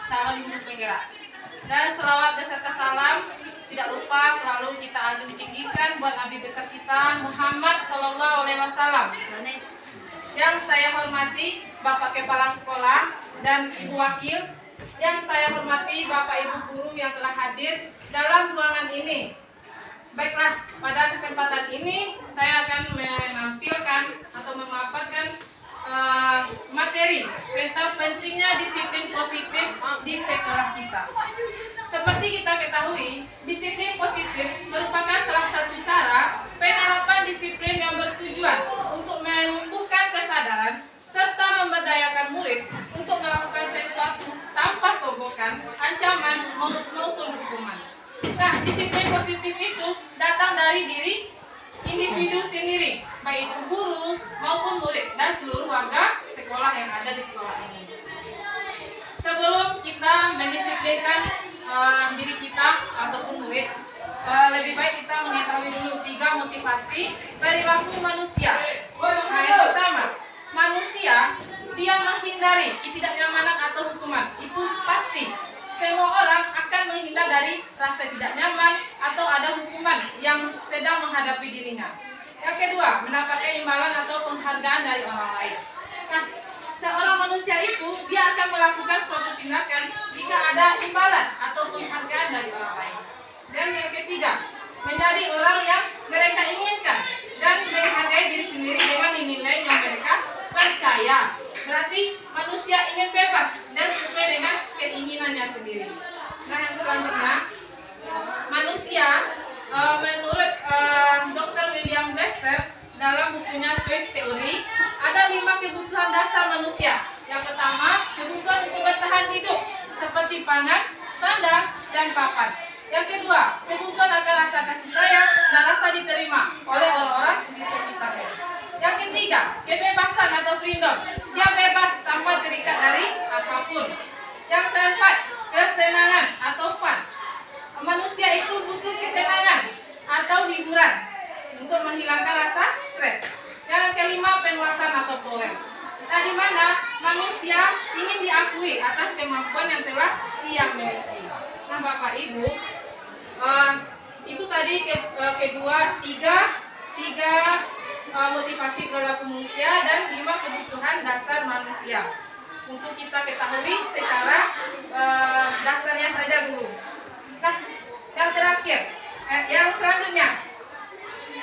calon guru penggerak. Dan selawat beserta salam tidak lupa selalu kita agung tinggikan buat Nabi besar kita Muhammad Sallallahu Alaihi Wasallam. Yang saya hormati Bapak Kepala Sekolah dan Ibu Wakil, yang saya hormati Bapak Ibu Guru yang telah hadir dalam ruangan ini. Baiklah, pada kesempatan ini saya akan menampilkan atau memaparkan materi tentang pentingnya disiplin positif di sekolah kita. Seperti kita ketahui, disiplin positif merupakan salah satu cara penerapan disiplin yang bertujuan untuk menumbuhkan kesadaran serta memberdayakan murid untuk melakukan sesuatu tanpa sogokan, ancaman maupun hukuman. Nah, disiplin positif itu datang dari diri individu sendiri, baik itu guru maupun murid dan seluruh warga sekolah yang ada di sekolah ini. Sebelum kita mendisiplinkan diri kita ataupun murid, lebih baik kita mengetahui dulu 3 motivasi perilaku manusia. Nah, yang pertama, manusia dia menghindari ketidaknyamanan atau hukuman. Itu pasti. Semua orang akan menghindar dari rasa tidak nyaman atau ada hukuman yang sedang menghadapi dirinya. Yang kedua, mendapatkan imbalan atau penghargaan dari orang lain. Nah, seorang manusia itu dia akan melakukan suatu tindakan jika ada imbalan atau penghargaan dari orang lain. Dan yang ketiga, menjadi orang yang mereka inginkan dan menghargai diri sendiri dengan nilai yang mereka percaya. Berarti manusia ingin bebas dan sesuai dengan keinginannya sendiri. Nah, yang selanjutnya, manusia menurut Dr. William Glasser dalam bukunya Choice Theory, ada 5 kebutuhan dasar manusia. Yang pertama, kebutuhan untuk bertahan hidup seperti pangan, sandang, dan papan. Yang kedua, kebutuhan akan rasa kasih sayang dan rasa diterima oleh orang-orang di sekitarnya. Yang ketiga, kebebasan atau freedom. Dia bebas tanpa terikat dari apapun. Yang keempat, kesenangan atau fun. Manusia itu butuh kesenangan atau hiburan untuk menghilangkan rasa stres. Yang kelima, penguasaan atau power. Nah, di mana manusia ingin diakui atas kemampuan yang telah ia miliki. Nah, Bapak Ibu, itu tadi tiga motivasi perilaku manusia dan 5 kebutuhan dasar manusia. Untuk kita ketahui secara dasarnya saja dulu. Nah, yang terakhir, yang selanjutnya,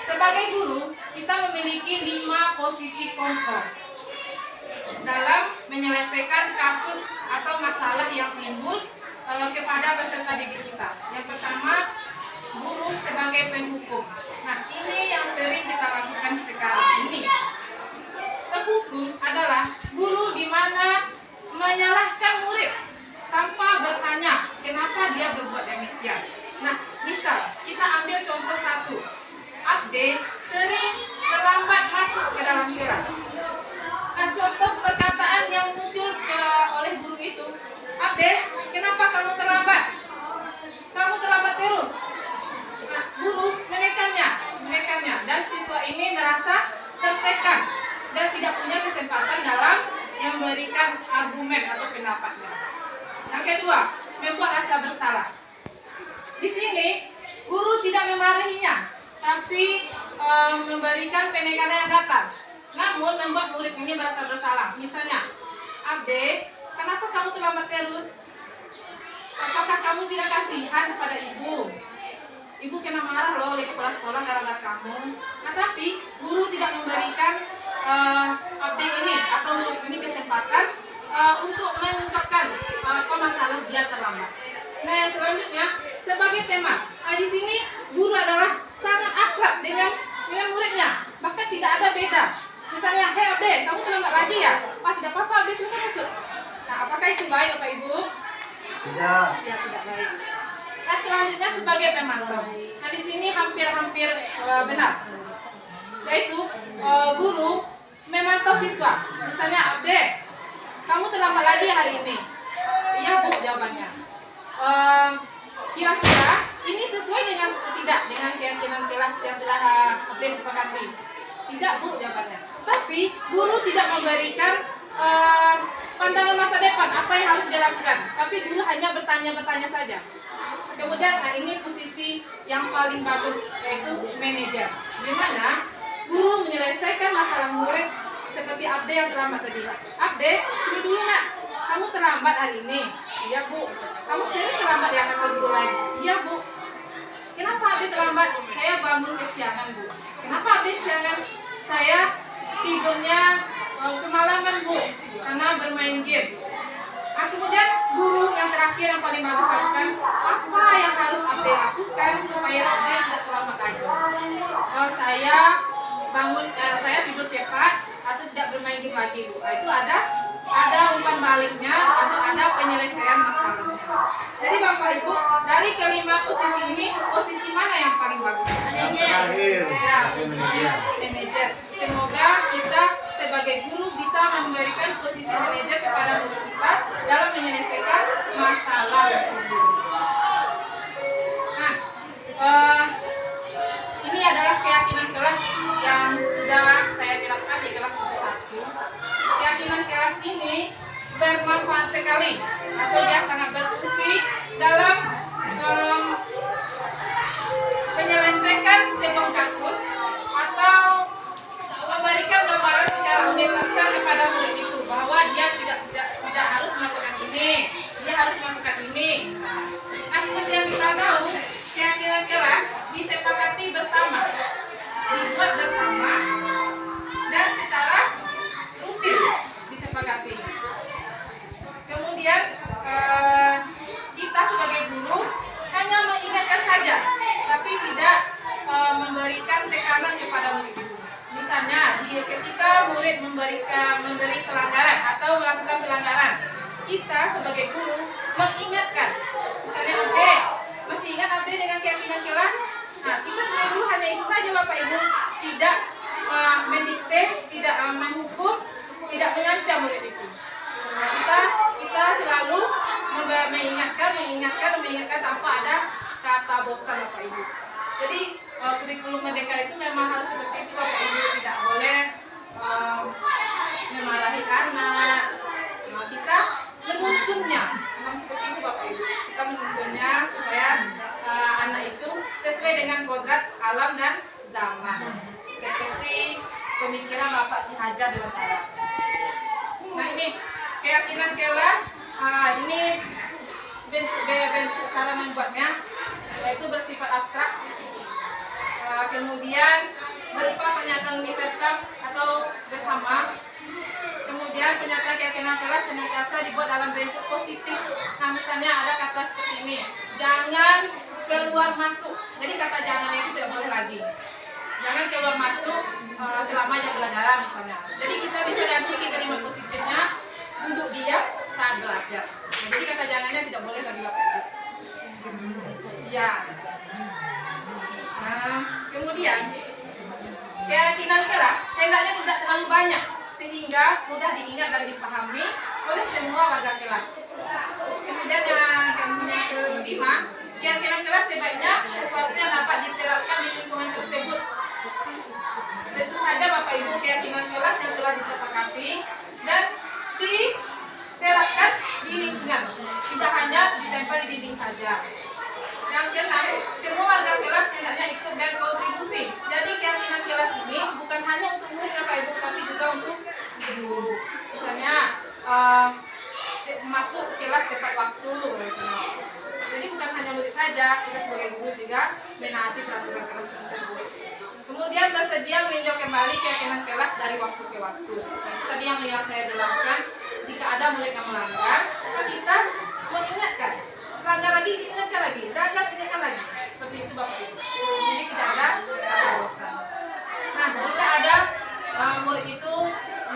sebagai guru kita memiliki 5 posisi kontrol dalam menyelesaikan kasus atau masalah yang timbul kepada peserta didik kita. Yang pertama, guru sebagai penghukum. Nah, ini yang sering kita lakukan sekarang ini. Penghukum adalah guru di mana menyalahkan murid tanpa bertanya kenapa dia berbuat demikian. Nah, misal kita ambil contoh satu. Abde sering terlambat masuk ke dalam kelas. Nah, contoh perkataan yang muncul oleh guru itu, Abde, kenapa kamu terlambat? Kamu terlambat terus. Nah, guru menekannya, dan siswa ini merasa tertekan dan tidak punya kesempatan dalam memberikan argumen atau pendapatnya. Yang kedua, membuat rasa bersalah. Di sini guru tidak memarahinya, tapi memberikan penekanan yang datar. Namun membuat murid ini merasa bersalah. Misalnya, Abde, kenapa kamu terlambat terus? Apakah kamu tidak kasihan kepada ibu? Ibu kena marah loh oleh kepala sekolah gara-gara kamu. Nah, tapi guru tidak memberikan Abde ini atau murid ini kesempatan untuk mengungkapkan apa masalah dia terlambat. Nah, yang selanjutnya sebagai tema. Nah, di sini guru adalah sangat akrab dengan muridnya, bahkan tidak ada beda. Misalnya, hei Abde, kamu terlambat lagi ya? Tidak apa-apa, Abde silahkan masuk. Nah, apakah itu baik Bapak Ibu? Tidak. Ya, tidak baik. Nah, selanjutnya sebagai pemantau. Nah, di sini hampir benar. Yaitu guru memantau siswa. Misalnya, Abde, kamu terlambat lagi hari ini? Iya, Bu, jawabannya. Kira-kira ini sesuai dengan keyakinan kelas yang telah Abde sepakati? Tidak, Bu, jawabannya. Tapi guru tidak memberikan pandangan masa depan apa yang harus dia lakukan, tapi guru hanya bertanya-bertanya saja. Kemudian ini posisi yang paling bagus, yaitu manajer, di mana guru menyelesaikan masalah murid seperti Abde yang terlambat tadi. Abde, sini dulu nak, kamu terlambat hari ini. Iya bu. Kamu sering terlambat ya kata guru lain. Iya bu. Kenapa Abde terlambat? Saya bangun kesiangan bu. Kenapa Abde kesiangan? Saya tidurnya kemalaman bu, karena bermain game. Kemudian guru yang terakhir yang paling bagus lakukan, apa yang harus Abde lakukan supaya Abde tidak terlambat lagi? Kalau saya bangun, saya tidur cepat atau tidak bermain game lagi bu. Itu ada umpan baliknya atau ada penyelesaian masalahnya. Jadi Bapak Ibu, dari kelima posisi ini, posisi mana yang paling bagus? Terakhir. Ya, posisi manajer. Semoga kita sebagai guru bisa memberikan posisi manajer kepada murid kita dalam menyelesaikan masalah tersebut. Nah, ini adalah keyakinan kelas yang sudah saya terapkan di kelas 1. Keyakinan kelas ini bermanfaat sekali, atau dia sangat berfungsi dalam menyelesaikan sebuah kasus atau memberikan gambaran secara universal kepada murid itu bahwa dia tidak harus melakukan ini, dia harus melakukan ini. Nah, seperti yang kita tahu, keyakinan kelas disepakati bersama, dibuat bersama, dan secara rutin disepakati. Kemudian kita sebagai guru hanya mengingatkan saja, tapi tidak memberikan tekanan kepada murid itu. Misalnya, ketika murid memberi pelanggaran atau melakukan pelanggaran, kita sebagai guru mengingatkan. Misalnya, Abde, masih ingat Abde dengan keyakinan kelas? Nah, kita sebagai guru hanya itu saja Bapak Ibu, tidak mendikte, tidak menghukum, tidak mengancam murid itu. Nah, kita selalu mengingatkan tanpa ada kata bosan Bapak Ibu. Jadi kurikulum Merdeka itu memang harus seperti itu Bapak Ibu, tidak boleh memarahi anak. Kita menuntunnya, memang seperti itu Bapak Ibu. Kita menuntunnya supaya anak itu sesuai dengan kodrat alam dan zaman. Seperti pemikiran Bapak Ki Hajar Dewantara. Nah, ini keyakinan kelas, ini bentuk cara membuatnya, yaitu bersifat abstrak. Kemudian berupa pernyataan universal atau bersama. Kemudian pernyataan keyakinan kelas senantiasa dibuat dalam bentuk positif. Nah, misalnya ada kata seperti ini, jangan keluar masuk. Jadi kata jangan itu tidak boleh lagi. Jangan keluar masuk selama jam pelajaran misalnya. Jadi kita bisa ganti ke kalimat positifnya, duduk diam saat belajar. Nah, jadi kata jangannya tidak boleh lagi Bapak Ibu. Ya. Nah, kemudian keyakinan kelas hendaknya tidak terlalu banyak sehingga mudah diingat dan dipahami oleh semua warga kelas. Kemudian yang kelima, keyakinan kelas sebaiknya sesuatu yang dapat diterapkan di lingkungan tersebut. Tentu saja Bapak Ibu, keyakinan kelas yang telah disepakati dan diterapkan di lingkungan, tidak hanya ditempel di dinding saja. Yang keenam, semua warga kelas hendaknya ikut berkontribusi. Jadi keyakinan kelas ini bukan hanya untuk murid Bapak Ibu, tapi juga untuk guru. Misalnya masuk kelas tepat waktu. Jadi bukan hanya murid saja, kita sebagai guru juga menaati peraturan kelas tersebut. Kemudian bersedia meninjau kembali keyakinan kelas dari waktu ke waktu. Nah, tadi yang saya jelaskan, jika ada murid yang melanggar, kita mengingatkan. Langgar lagi, diingatkan lagi, langgar, ingatkan lagi. Seperti itu Bapak Ibu. Jadi tidak ada kata bosan. Nah, jika ada murid itu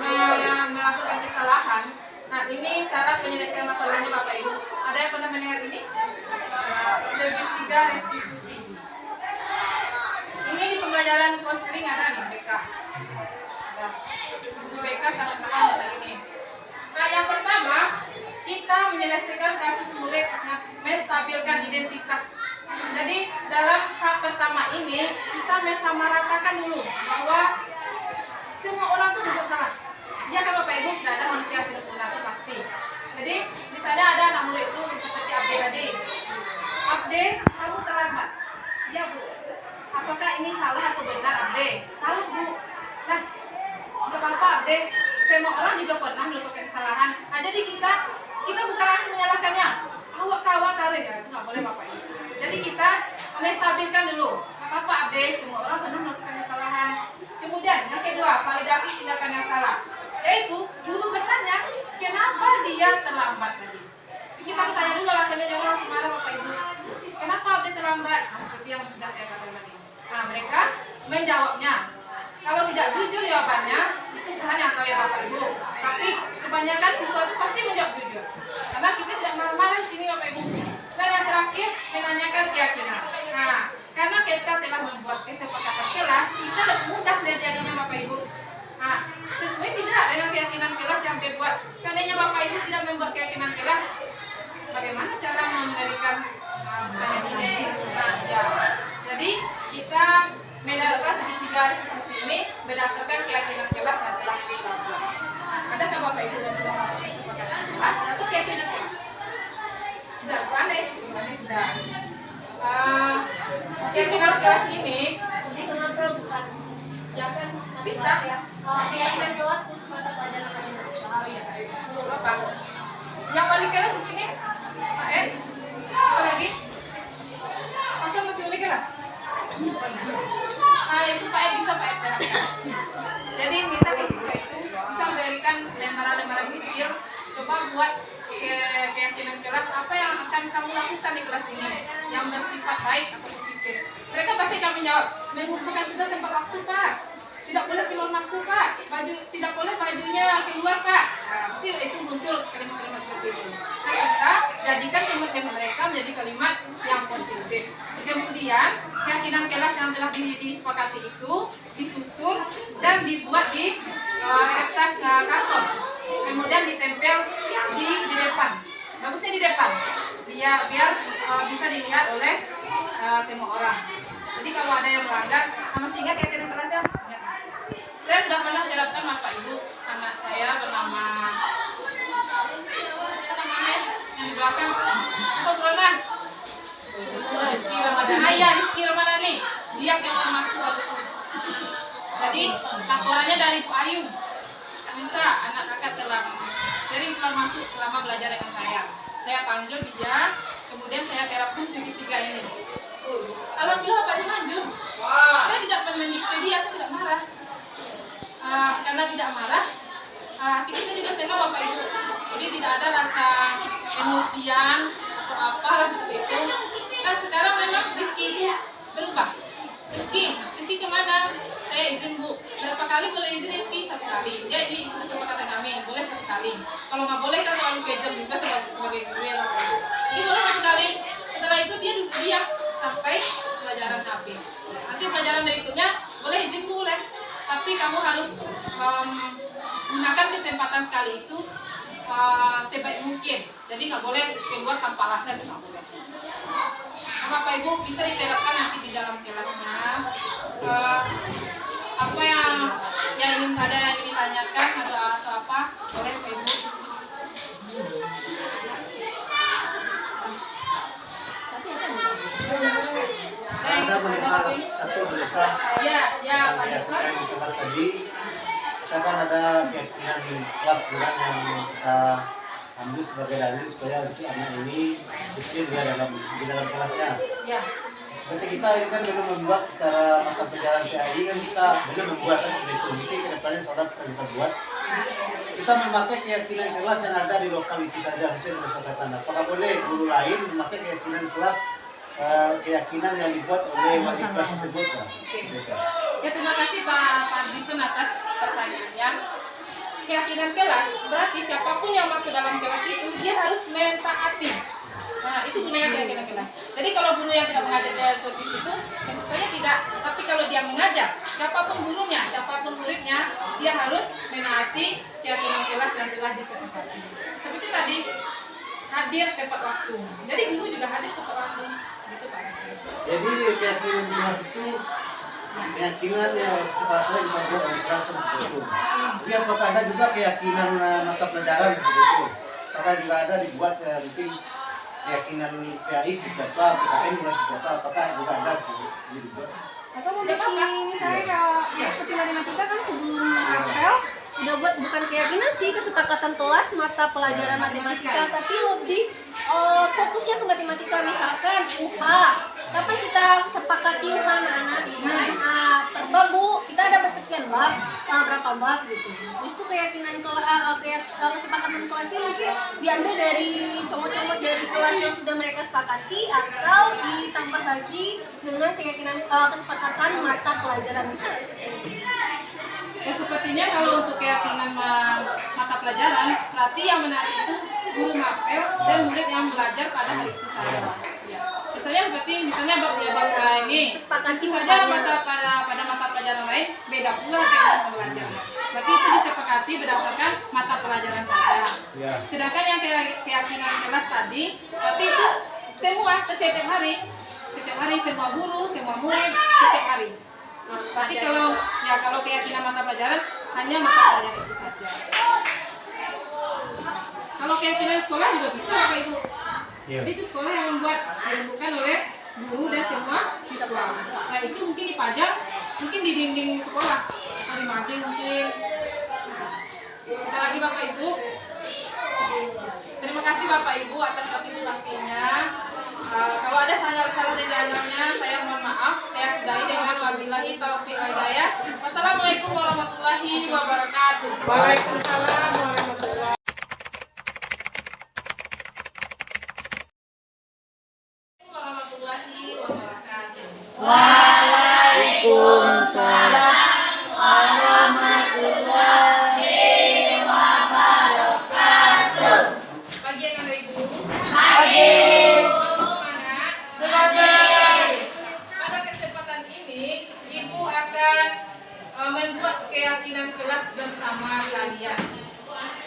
melakukan kesalahan, nah ini cara penyelesaian masalahnya Bapak Ibu. Ada yang pernah mendengar ini? Segitiga restitusi. Ini di pembelajaran konseling ada nih, BK. Buku BK sangat paham tentang ini. Nah, yang pertama, kita menyelesaikan kasus murid, menstabilkan identitas. Jadi dalam tahap pertama ini kita mensamaratakan dulu bahwa semua orang itu juga salah. Ya kan Bapak Ibu, tidak ada manusia yang sempurna, itu pasti. Jadi Adik-adik, Abde, kamu terlambat. Ya Bu. Apakah ini salah atau benar Abde? Salah Bu. Nah, nggak apa-apa Abde. Semua orang juga pernah melakukan kesalahan. Nah, jadi kita bukan langsung menyalahkannya. Awak tarik ya, itu nggak boleh Bapak Ibu. Jadi kita menstabilkan dulu. Nggak apa-apa Abde, semua orang pernah melakukan kesalahan. Kemudian yang kedua, validasi tindakan yang salah. Yaitu guru bertanya, kenapa dia terlambat tadi? Kita tanya dulu alasannya, jangan langsung marah Bapak Ibu. Kenapa Abde terlambat? Nah, seperti yang sudah saya katakan tadi. Nah, mereka menjawabnya. Kalau tidak jujur jawabannya, itu Tuhan yang tahu ya Bapak Ibu. Tapi kebanyakan siswa itu pasti menjawab jujur. Karena kita tidak marah-marah di sini Bapak Ibu. Dan yang terakhir, menanyakan keyakinan. Nah, karena kita telah membuat kesepakatan kelas, kita lebih mudah jadinya Bapak Ibu. Nah, sesuai tidak dengan keyakinan kelas yang dibuat. Seandainya Bapak Ibu tidak membuat keyakinan kelas, bagaimana cara memberikan pertanyaan ini? Nah, ya. Jadi kita mendaratkan segitiga diskusi ini berdasarkan keyakinan kelas yang telah kita buat. Nah, adakah Bapak Ibu yang sudah membuat kesepakatan kelas atau keyakinan kelas? Sudah, pandai? Pandai sudah. Keyakinan kelas ini kenapa bukan yang bisa keyakinan kelas khusus mata pelajaran oh iya, Bapak. Yang paling kelas di sini Pak En, apa lagi? Masih oleh kelas? Nah, itu Pak En bisa Pak En terapkan. Jadi minta ke siswa itu bisa memberikan lembaran-lembaran kecil. Coba buat keyakinan kelas apa yang akan kamu lakukan di kelas ini yang bersifat baik atau positif. Mereka pasti akan menjawab, mengumpulkan tugas tempat waktu Pak. Tidak boleh keluar masuk Pak, tidak boleh bajunya keluar Pak. Nah, pasti itu muncul kalimat-kalimat seperti itu. Nah, kita jadikan kalimat mereka menjadi kalimat yang positif. Kemudian keyakinan kelas yang telah disepakati itu disusun dan dibuat di kertas karton. Kemudian ditempel di depan. Bagusnya di depan, biar bisa dilihat oleh semua orang. Jadi kalau ada yang melanggar, masih ingat keyakinan kelasnya? Saya sudah pernah terapkan Bapak Ibu, anak saya bernama apa namanya yang di belakang? Apa pernah? Rizky Ramadhani. Iya, Rizky Ramadhani. Dia keluar masuk waktu itu. Jadi laporannya dari Bu Ayu. Bisa anak kakak telah sering keluar masuk selama belajar dengan saya. Saya panggil dia, kemudian saya terapkan segitiga ini. Alhamdulillah Pak maju. Saya tidak mendikte dia, saya tidak marah. Karena tidak marah, hati kita juga senang Bapak Ibu. Jadi tidak ada rasa emosian atau apa seperti itu. Kan sekarang memang Rizky itu berubah. Rizky kemana? Saya izin Bu. Berapa kali boleh izin Rizky? 1 kali. Dia ini kesepakatan kami, boleh 1 kali. Kalau nggak boleh kan terlalu kejam juga sebagai guru ya Bapak Ibu. Ini boleh 1 kali. Setelah itu dia diam sampai pelajaran habis. Nanti pelajaran berikutnya boleh izin boleh. Tapi kamu harus gunakan kesempatan sekali itu sebaik mungkin. Jadi nggak boleh keluar tanpa alasan, nggak boleh. Nah, Bapak Ibu bisa diterapkan nanti di dalam kelasnya. Apa yang ingin ditanyakan atau apa boleh Bapak Ibu. Ada satu Desa. Ya Pak Desa. Kelas tadi kita kan ada keyakinan di kelas yang kita ambil sebagai dalil supaya nanti anak ini disiplin di dalam kelasnya. Ya. Seperti kita ini kan belum membuat secara mata pelajaran PAI kan kita belum membuat kan seperti itu. Nanti kedepannya saudara kita buat. Kita memakai keyakinan kelas yang ada di lokal itu saja sesuai dengan kesepakatan. Apakah boleh guru lain memakai keyakinan kelas keyakinan yang dibuat oleh wali kelas tersebut? Ya, terima kasih Pak Dison atas pertanyaannya. Keyakinan kelas berarti siapapun yang masuk dalam kelas itu dia harus mentaati. Nah, itu gunanya keyakinan kelas. Jadi kalau guru yang tidak mengajar di situ, tentu saja tidak. Tapi kalau dia mengajar, siapapun gurunya, siapapun muridnya, dia harus menaati keyakinan kelas yang telah disepakati. Seperti tadi, hadir tepat waktu. Jadi guru juga hadir tepat waktu. Gitu Pak. Jadi keyakinan kelas itu keyakinan yang sepatutnya dibuat oleh kelas tertentu. Tapi apakah ada juga keyakinan mata pelajaran seperti itu? Apakah juga ada dibuat mungkin keyakinan PAI seperti apa, PKN juga seperti apa, apakah juga ada seperti itu juga? Atau mau kasih misalnya kalau seperti matematika kan sebelum apel udah buat bukan keyakinan sih kesepakatan kelas mata pelajaran matematika, tapi lebih fokusnya ke matematika, misalkan UH. Kapan kita sepakati UH anak-anak? Per bab Bu, kita ada bersekian bab, berapa bab gitu. Terus itu keyakinan kesepakatan kelasnya mungkin diambil dari comot-comot dari kelas yang sudah mereka sepakati atau ditambah lagi dengan keyakinan kesepakatan mata pelajaran bisa. Ya, sepertinya kalau untuk keyakinan mata pelajaran, pelatih yang menaati itu guru mapel dan murid yang belajar pada hari itu saja. Ya. Misalnya berarti bab ini, Kesepakati tentu saja pada mata pelajaran lain beda pula keyakinan pembelajaran. Berarti itu disepakati berdasarkan mata pelajaran saja. Ya. Sedangkan yang keyakinan kelas tadi, berarti itu semua setiap hari semua guru, semua murid setiap hari. Nah, berarti kalau keyakinan mata pelajaran hanya mata pelajaran itu saja. Kalau keyakinan sekolah juga bisa Bapak Ibu. Iya. Jadi itu sekolah yang ditentukan oleh guru dan semua siswa. Nah itu mungkin dipajang, mungkin di dinding sekolah, atau di mading mungkin. Kita lagi Bapak Ibu. Terima kasih Bapak Ibu atas partisipasinya. Kalau ada salah-salah dan janggalnya, saya mohon maaf. Saya sudahi dengan wabillahi taufiq wal hidayah. Wassalamualaikum warahmatullahi wabarakatuh. Waalaikumsalam warahmatullahi warahmatullahi wabarakatuh. Waalaikumsalam warahmatullahi wabarakatuh. Pagi yang ada Ibu. Pagi. Semangat. Pada kesempatan ini, Ibu akan membuat keyakinan kelas bersama kalian.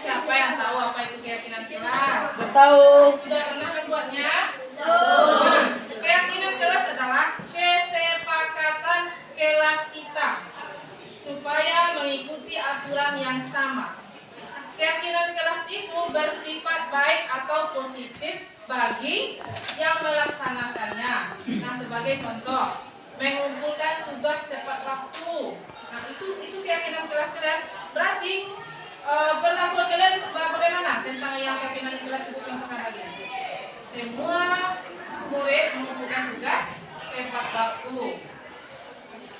Siapa yang tahu apa itu keyakinan kelas? Tahu. Sudah pernah membuatnya? Nah, keyakinan kelas adalah kesepakatan kelas kita supaya mengikuti aturan yang sama. Keyakinan kelas itu bersifat baik atau positif bagi yang melaksanakannya. Nah, sebagai contoh, mengumpulkan tugas tepat waktu. Nah, itu keyakinan kelas kalian. Berarti pendapat kalian bagaimana tentang yang keyakinan kelas itu contohkan lagi? Semua murid mengumpulkan tugas tepat waktu.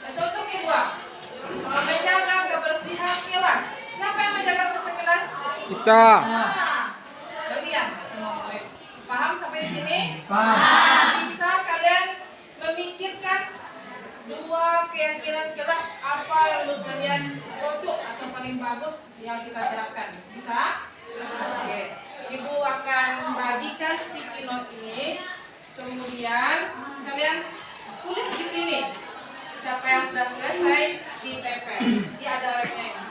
Nah, contoh kedua, menjaga kebersihan kelas. Siapa yang menjaga kebersihan kelas? Kita. Nah, kalian semua murid. Paham sampai sini? Paham. Bisa kalian memikirkan dua keyakinan kelas apa yang menurut kalian cocok atau paling bagus yang kita terapkan? Bisa? Oke. Ibu akan bagikan sticky note ini. Kemudian kalian tulis di sini. Siapa yang sudah selesai ditempel. Ini ada lemnya ini.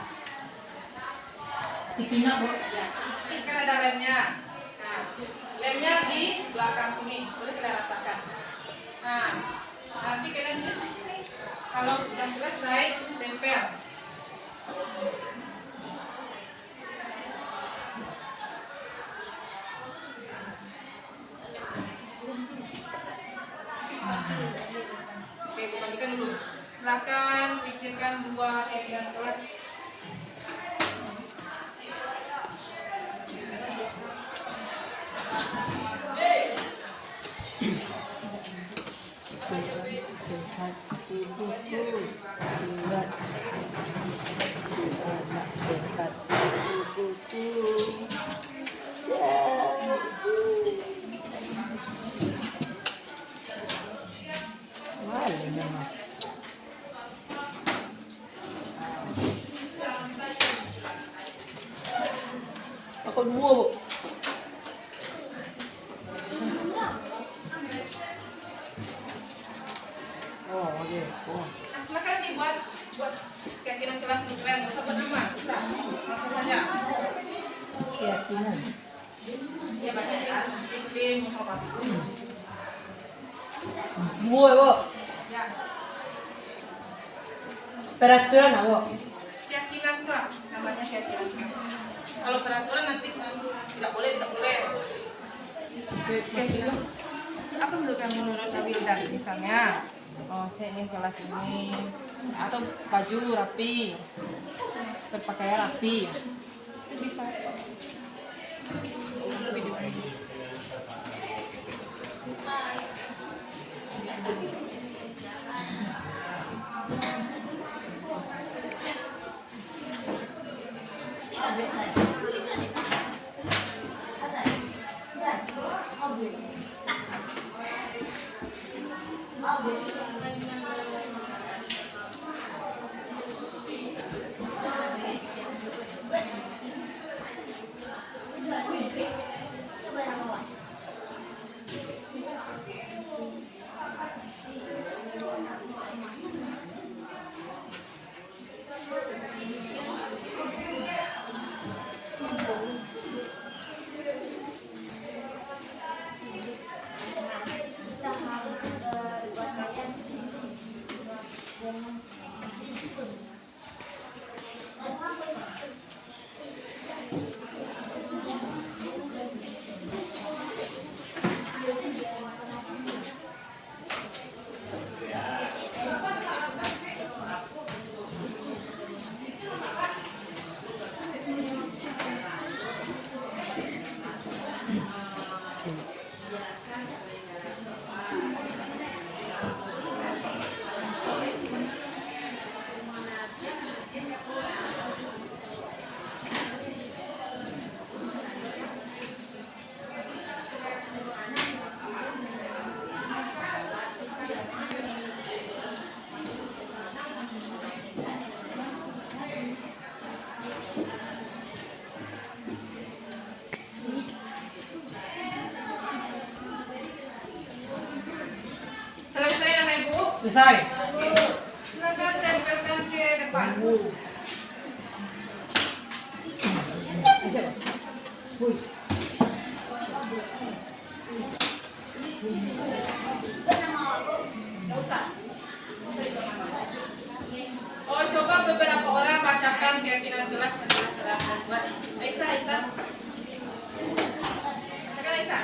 Sticky note, Bu. Ya, ini kan ada lemnya. Nah, lemnya di belakang sini. Boleh kalian rasakan. Nah, nanti kalian tulis di sini. Kalau sudah selesai, tempel. Oke, kembalikan dulu. Silakan pikirkan dua keyakinan kelas. Sehat tubuhku, buat anak sehat tubuhku. Aku dua, Bu. Oh, oke. Oh. Nah, silakan dibuat keyakinan kelas untuk kalian. Bisa bernama, bisa. Langsung saja. Keyakinan. Ya banyak kan. Disiplin, menghormati. Dua, Bu. Ya, Peraturan, Bu. keyakinan kelas. Namanya keyakinan kelas. Kalau peraturan nanti tidak boleh. Apa bentuk yang menurut Wildan? Misalnya, oh saya ingin kelas ini, atau baju rapi, berpakaian rapi, itu bisa. Video ini. Selesai anak ibu. Selesai. Silakan tempelkan ke depan. Wih. Nggak usah. Oh, coba beberapa orang bacakan keyakinan kelas yang telah buat. Aisyah, Aisyah. Bacakan Aisyah.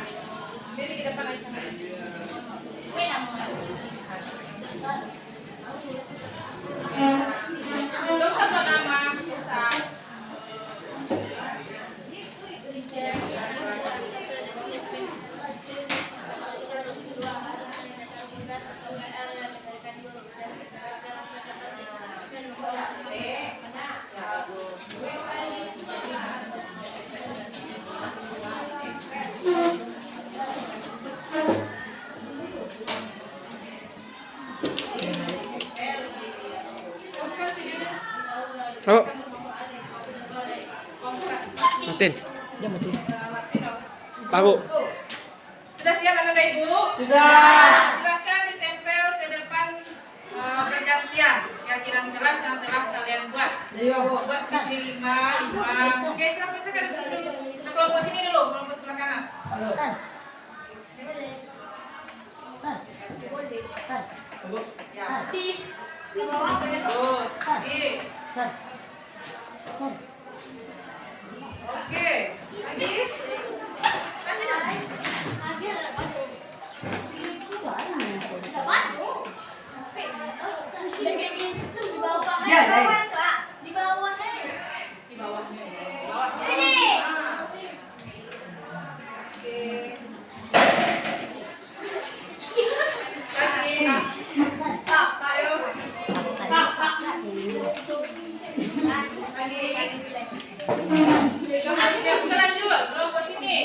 Diri di depan Aisyah. Nggak usah buat nama, nggak usah. Oh. Martin. Jam mati. Pak Bu. Sudah siap anak ibu? Sudah. Silahkan ditempel ke depan bergantian keyakinan kelas yang telah kalian buat. Iya, Bu. Buat di sini 5. Oke, silakan saya di sini dulu. Nah, kelompok ini dulu, kelompok sebelah kanan. Halo. Ya. Terus, di. Oke, lagi. Ya, saya. Di bawahnya. Di bawahnya. Oke. Lagi. Tak, ayo. Tak. Lagi. Siap, kita lanjut. Kelompok sini.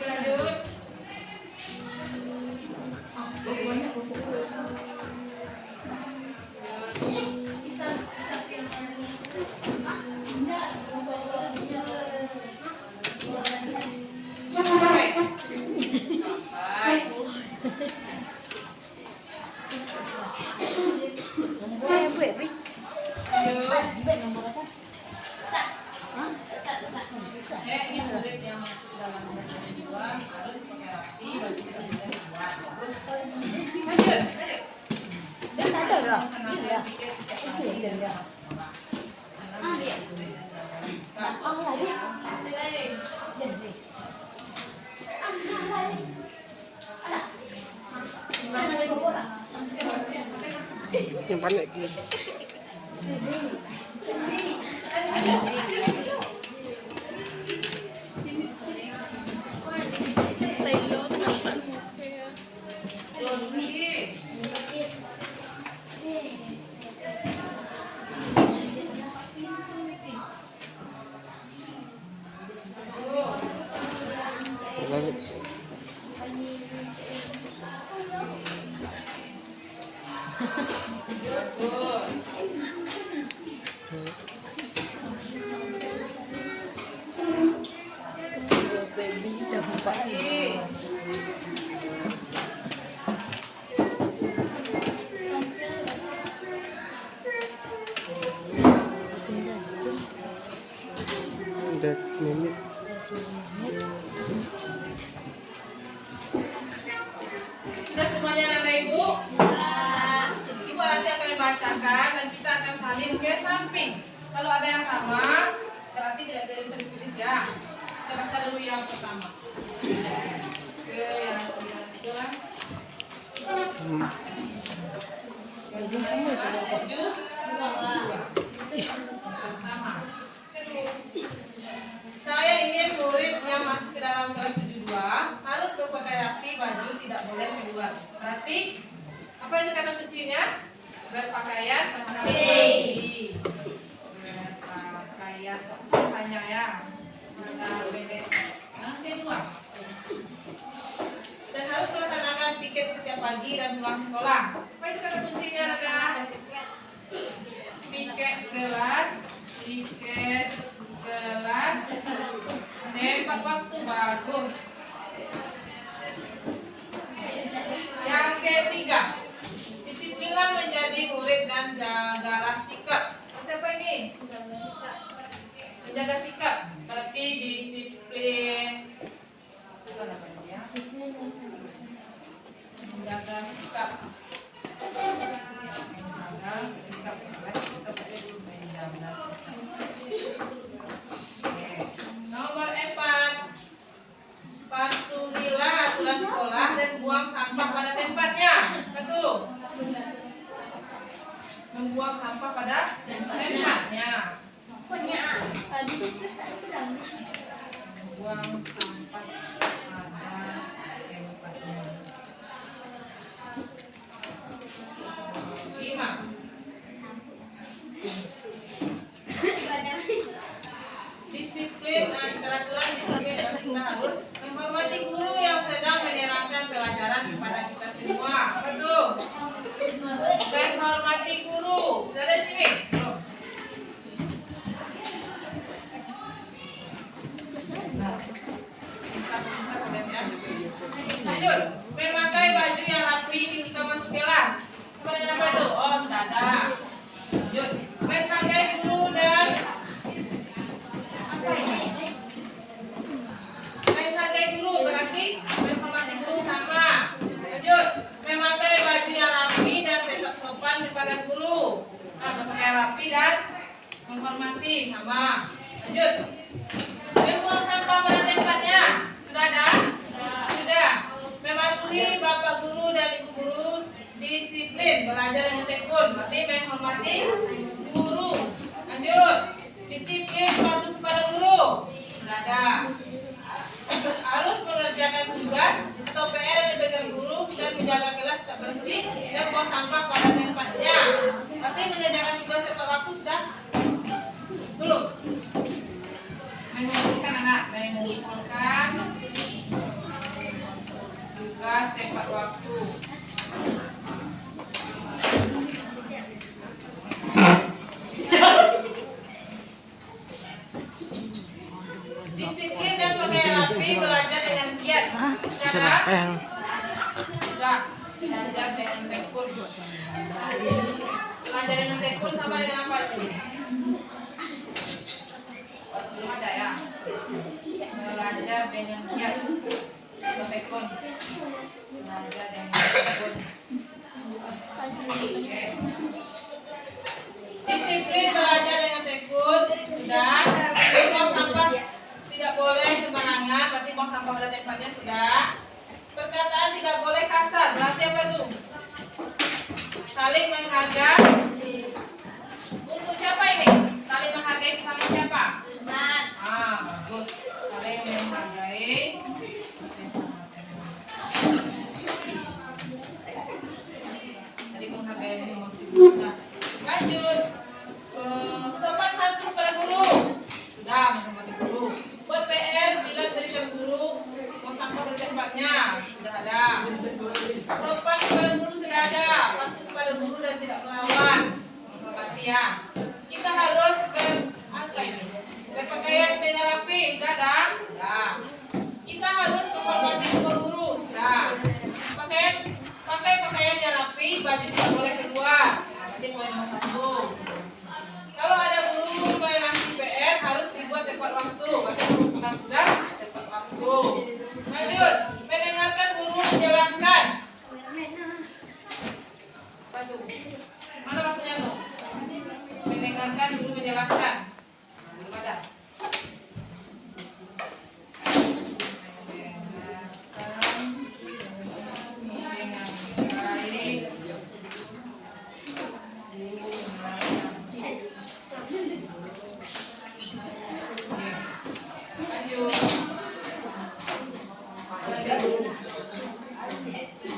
Lanjut. Yang panik gitu. Terus lagi. Udah minit. Sudah semuanya anak ibu? Ibu nanti akan membacakan dan kita akan salin ke samping. Kalau ada yang sama, berarti tidak bisa ditulis ya. Kita baca dulu yang pertama. Oke, yang kedua. Tujuh. Pertama. Saya ingin murid yang masuk ke dalam kelas 72 harus berpakaian rapi, baju tidak boleh keluar. Berarti apa itu kata kuncinya? Berpakaian rapi. Berpakaian hanya ya. Yang kedua. Dan harus melaksanakan piket setiap pagi dan pulang sekolah. Apa itu kata kuncinya, Nada? Piket kelas, tempat waktu bagus. Yang ketiga, disiplinlah menjadi murid dan jagalah sikap. Apa ini? Menjaga sikap. Berarti disiplin. Apa namanya? Menjaga sikap. Menjaga sikap. Nomor 4, patuhilah aturan sekolah dan buang sampah pada tempatnya. Betul. Membuang sampah pada tempatnya. Membuang sampah pada tempatnya. 5. Disiplin dan peraturan disiplin dan kita harus menghormati guru yang sedang menerangkan pelajaran kepada kita semua. Betul. Menghormati guru. Dari sini. Tuh. Lanjut. Memakai baju yang rapi ketika masuk kelas. Apa dengan apa itu? Oh, sudah ada. Lanjut. Menghargai guru dan menghargai guru berarti menghormati guru sama. Lanjut, memakai baju yang rapi dan tetap sopan kepada guru. Nah, memakai rapi dan menghormati sama. Lanjut, membuang sampah pada tempatnya. Sudah ada? Sudah. Mematuhi bapak guru dan ibu guru, disiplin belajar dengan tekun. Berarti menghormati guru. Lanjut, disiplin patuh kepada guru. Sudah ada. Harus mengerjakan tugas atau PR yang diberikan guru dan menjaga kelas tetap bersih dan buang sampah pada tempatnya. Berarti mengerjakan tugas tepat waktu sudah? Belum. Mengumpulkan anak, mengumpulkan tugas tepat waktu. Disiplin dan pakaian rapi, belajar dengan giat. Bisa apa ya? Sudah, belajar dengan tekun. Belajar dengan tekun sama dengan apa sih? Belum ada ya. Belajar dengan giat. Tekun. Belajar dengan tekun. Oke. Disiplin belajar dengan tekun. Sudah. Buang sampah tidak boleh sembarangan, berarti buang sampah pada tempatnya sudah. Perkataan tidak boleh kasar, berarti apa tuh? Saling menghargai. berharga. Untuk siapa ini? Saling menghargai sesama siapa? Bagus. Saling menghargai sesama. Tadi menghargai emosi. Nah, lanjut. Sopan santun kepada guru. Sudah menghormati guru. Buat PR bila berikan guru mau sampah di tempatnya sudah ada. Sopan kepada guru sudah ada. Patuh kepada guru dan tidak melawan. Menghormati ya. Kita harus berpakaian dengan rapi. Sudah ada? Sudah. Kita harus menghormati guru. Sudah. Pakai pakaian yang rapi. Baju tidak boleh keluar. Baju boleh masuk. Kalau ada guru mengasih PR harus dibuat tepat waktu. Bagaimana sudah tepat waktu. Lanjut, mendengarkan guru menjelaskan. Apa tuh? Mana maksudnya tuh? Mendengarkan guru menjelaskan. Belum ada.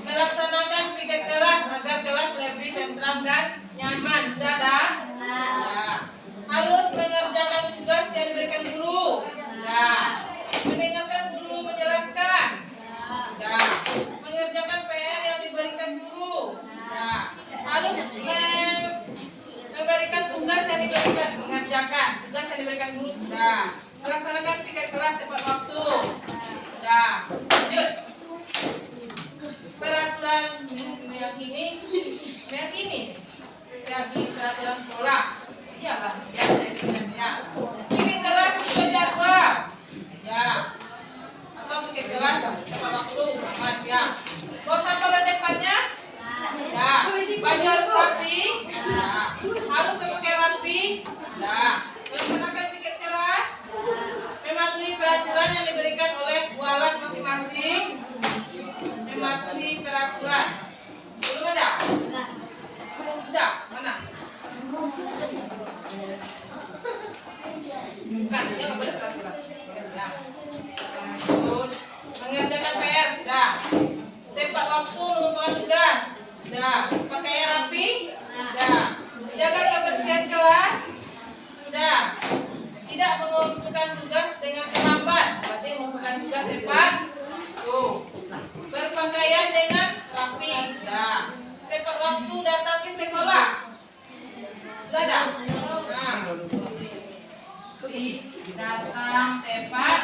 Melaksanakan piket kelas agar kelas lebih tentram dan nyaman. Sudah ada? Sudah. Harus mengerjakan tugas yang diberikan guru. Sudah. Mendengarkan guru menjelaskan. Sudah. Mengerjakan PR yang diberikan guru. Sudah. Harus memberikan tugas yang diberikan, mengerjakan tugas yang diberikan guru. Sudah. Melaksanakan piket kelas tepat waktu. Sudah. Lanjut. Peraturan meyakini peraturan sekolah. Iyalah, biasa ya. Bikin kelas sesuai jadwal. Ya. Atau bikin kelas tepat waktu, aman ya. Bawa sampah pada tempatnya? Ya. Baju harus rapi. Ya. Harus pakai rapi. Ya. Melaksanakan bikin kelas. Mematuhi peraturan yang diberikan oleh kelas masing-masing. Mematuhi peraturan. Belum ada? Sudah? Mana? Bukan, dia nggak boleh peraturan. Ya. Lanjut. Mengerjakan PR sudah. Tepat waktu mengumpulkan tugas sudah. Pakaian rapi sudah. Jaga kebersihan kelas sudah. Tidak mengumpulkan tugas dengan terlambat. Berarti mengumpulkan tugas tepat. Tuh. Berpakaian dengan rapi sudah. Tepat waktu datang ke sekolah. Sudah ada? Nah. Datang tepat.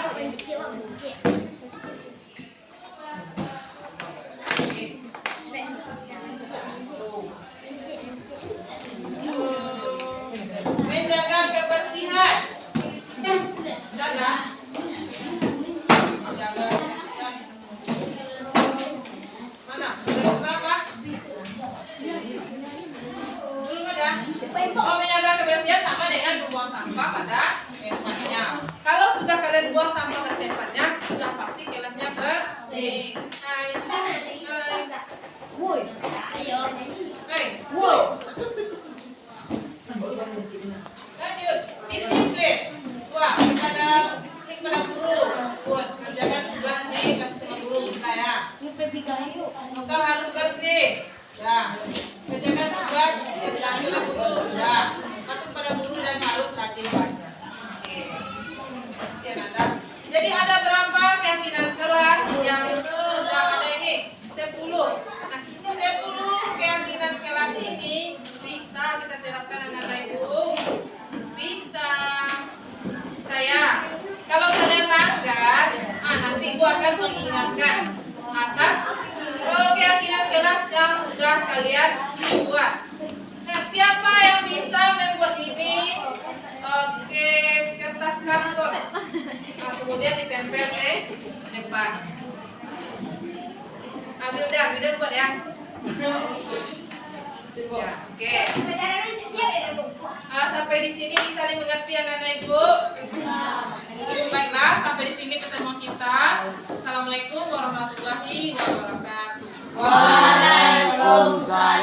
Menjaga kebersihan. Sudah ada? Menjaga kebersihan. Mana? Belum apa? Belum ada? Oh, menjaga kebersihan sama dengan membuang sampah pada tempatnya. Kalau sudah kalian buang sampah pada tempatnya, sudah pasti kelasnya bersih. Hai. Woi, ayo. Hai. Woi. Lanjut, disiplin. Wah, ada disiplin pada guru. Buat kerjakan tugas nih, kasih sama guru kita ya. Lokal harus bersih. Ya. Kerjakan tugas yang dilakukan oleh guru. Ya. Patuh pada guru dan harus rajin baca. Oke. Kasihan Anda. Jadi ada berapa keyakinan kelas yang sudah ada ini? 10. Nah, 10 keyakinan kelas ini bisa kita terapkan anak-anak ibu. Bisa. Saya. Kalau kalian langgar, nanti ibu akan mengingatkan atas keyakinan kelas yang sudah kalian buat. Nah, siapa yang bisa membuat ini? Oke, kertas karton. Nah, kemudian ditempel ke depan. Ambil buat ya. Ya, oke. Sampai di sini bisa dimengerti anak-anak ibu. Baiklah, sampai di sini pertemuan kita. Assalamualaikum warahmatullahi wabarakatuh. Waalaikumsalam.